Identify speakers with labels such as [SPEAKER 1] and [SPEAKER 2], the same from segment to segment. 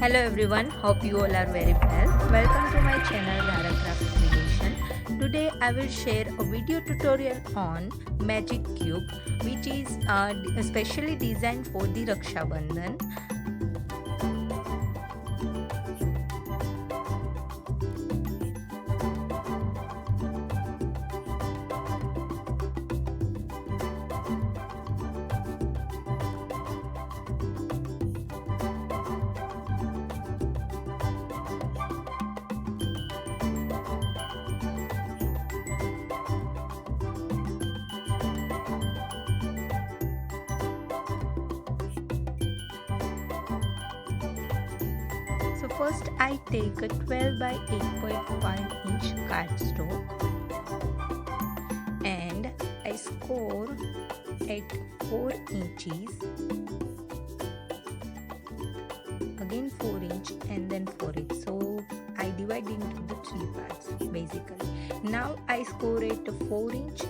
[SPEAKER 1] Hello everyone, hope you all are very well. Welcome to my channel Dhara Craft Creation. Today I will share a video tutorial on magic cube which is specially designed for the Raksha Bandhan. So first I take a 12 by 8.5 inch cardstock and I score at 4 inches, again 4 inch and then 4 inch. So I divide into the 3 parts basically. Now I score at 4 inch,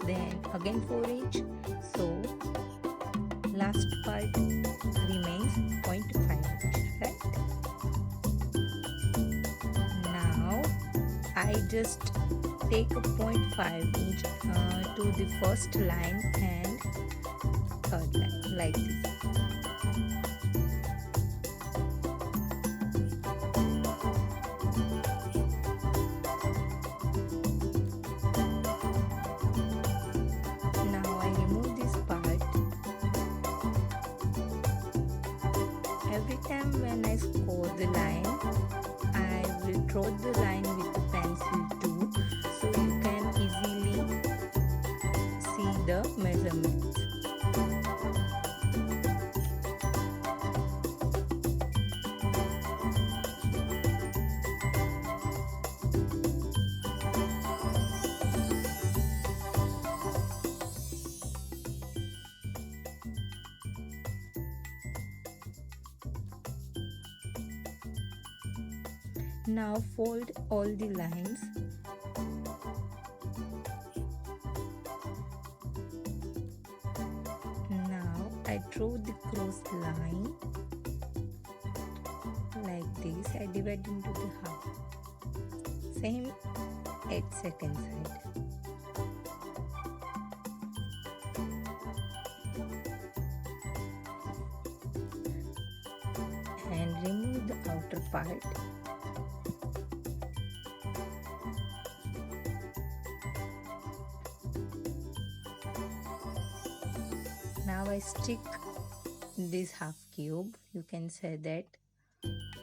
[SPEAKER 1] then again 4 inch. So last part remains 0.5 inch, right? I just take a 0.5 inch to the first line and third line like this. Now I remove this part. Every time when I score the line, I will draw the line with the pencil too, so you can easily see the measurements. Now fold all the lines. Now I draw the cross line like this. I divide into the half. Same at second side. And remove the outer part. Now I stick this half cube, you can say that,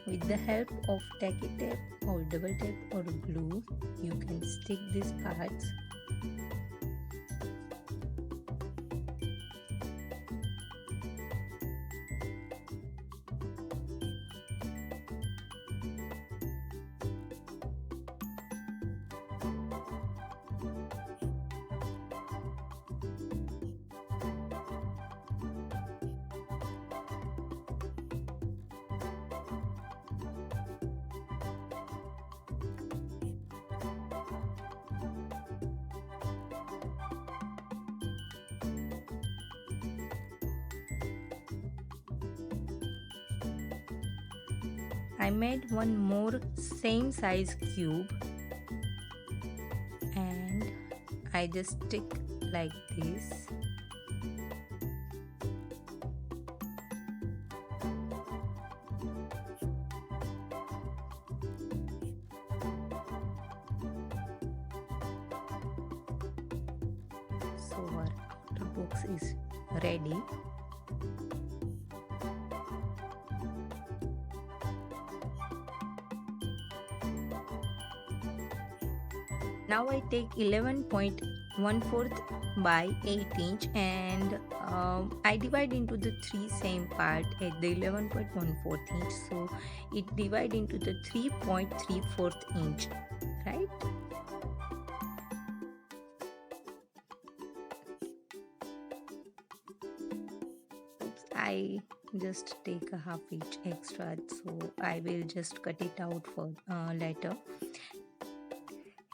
[SPEAKER 1] with the help of tacky tape or double tape or glue. You can stick these parts. I made one more same size cube and I just stick like this. So our outer box is ready. Now I take 11.1/4 by 8 inch and I divide into the 3 same part at the 11.1/4 inch. So it divide into the 3.3/4 inch, right? Oops, I just take a half inch extra, so I will just cut it out for later.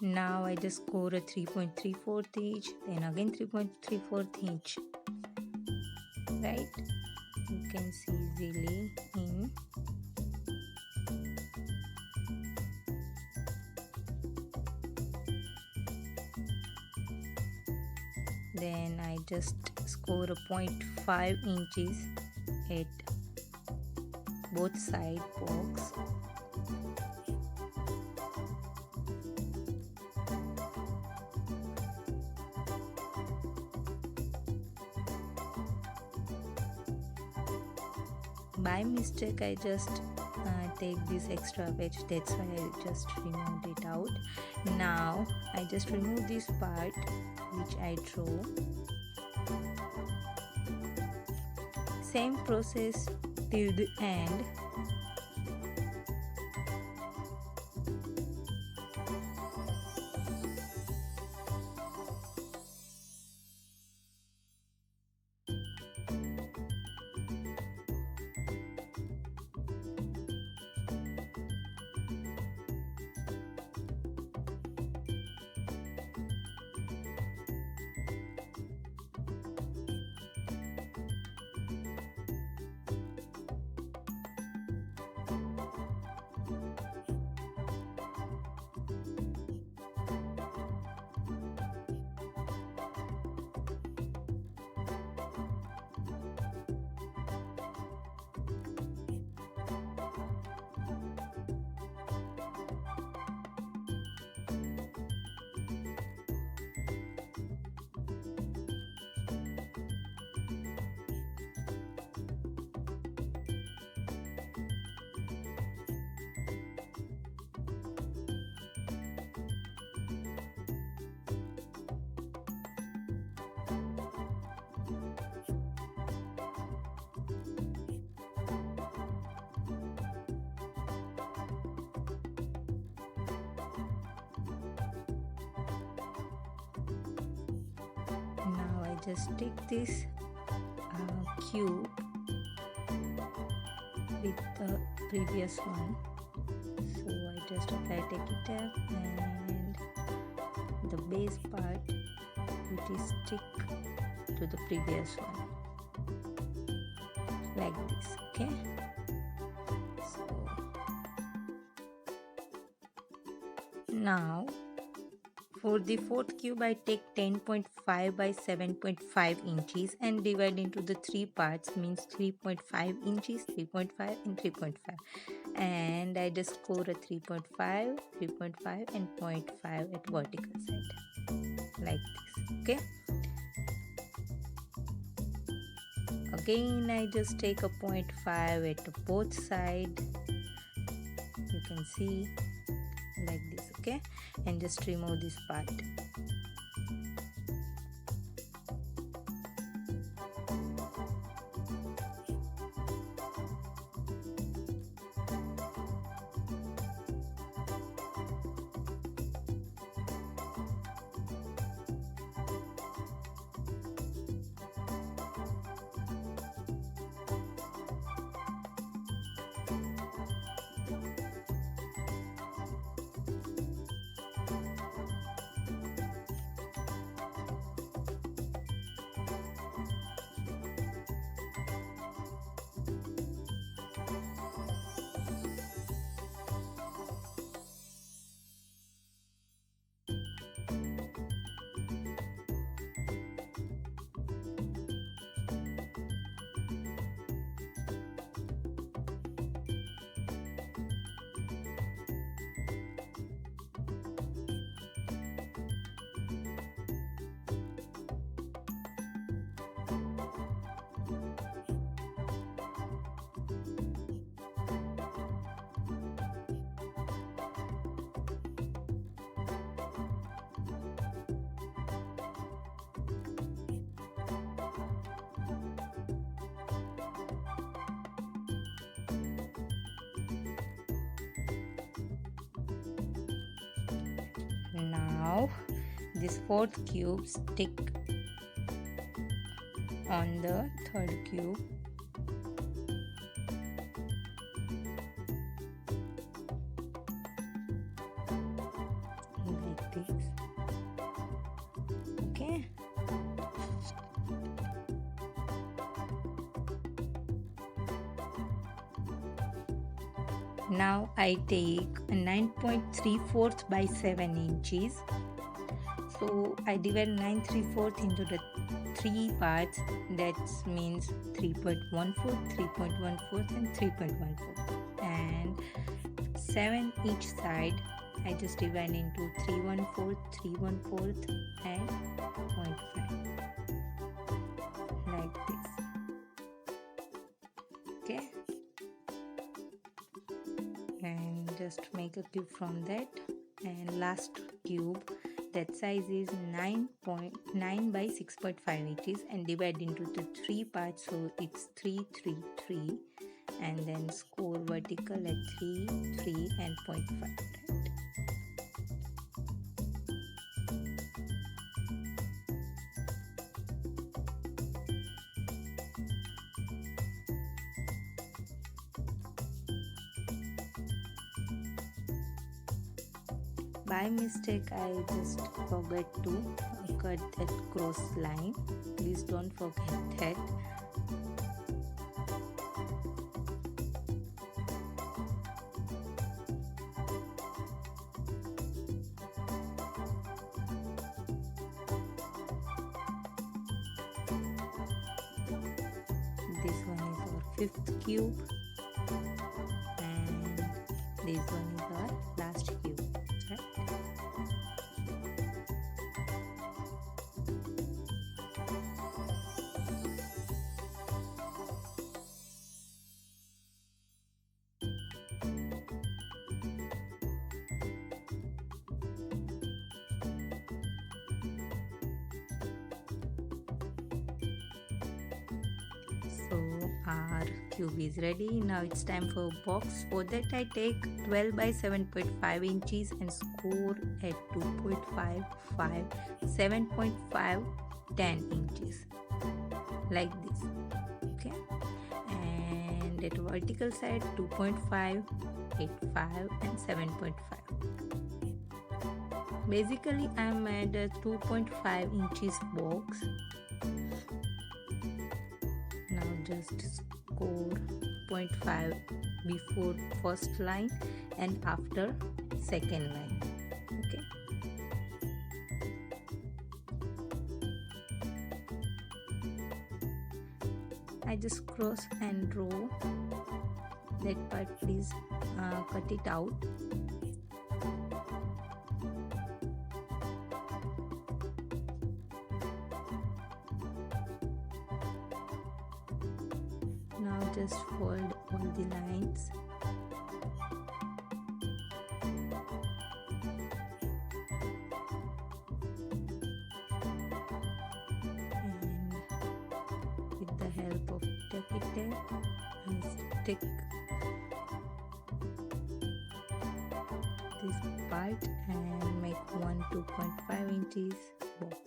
[SPEAKER 1] Now I just score a 3.3/4 inch, then again 3.3/4 inch, right? You can see easily in then I just score a 0.5 inches at both side box. By mistake I just take this extra wedge, that's why I just removed it out. Now I just remove this part which I drew. Same process till the end. Now I just take this cube with the previous one, so I just apply, take it up, and the base part which is stick to the previous one like this. Okay, so now for the fourth cube I take 10.5 by 7.5 inches and divide into the three parts, means 3.5 inches, 3.5 and 3.5, and I just score a 3.5, 3.5 and 0.5 at vertical side like this. Okay, again I just take a 0.5 at both side, you can see like this. Okay, and just remove this part. Now this fourth cube stick on the third cube. Like this. Okay. Now I take a 9.34 by 7 inches. So I divide 9 3/4 into the 3 parts. That means 3.14, 3.14 and 3.14. And 7 each side. I just divide into 3/1/4, 3/1/4 and 0.5. Like this. Okay. And just make a cube from that. And last cube, that size is 9.9 by 6.5 inches and divide into the 3 parts, so it's 3 3 3, and then score vertical at 3 3 and 0.5, right? By mistake, I just forgot to cut that cross line. Please don't forget that. This one is our 5th cube, and this one is our last cube. So our cube is ready. Now it's time for a box. For that I take 12 by 7.5 inches and score at 2.55, 7.5, 10 inches. Like this. Okay. And at vertical side 2.5, 8.5 and 7.5. Basically I made a 2.5 inches box. Now just score 0.5 before first line and after second line. Okay. I just cross and draw that part. Please cut it out. Now just fold all the lines. And with the help of tacky tape, I stick this part and make one 2.5 inches box.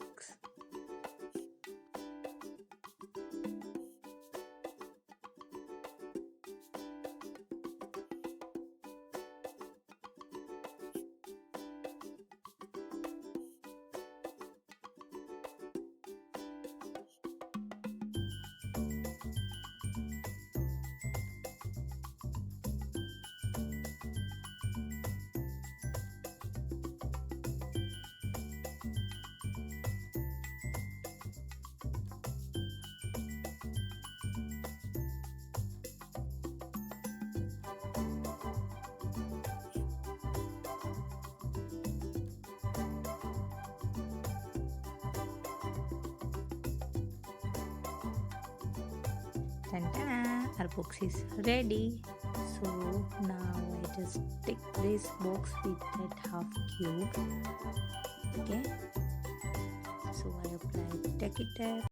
[SPEAKER 1] Ta-da! Our box is ready. So now I just stick this box with that half cube. Okay. So I apply tacky tape.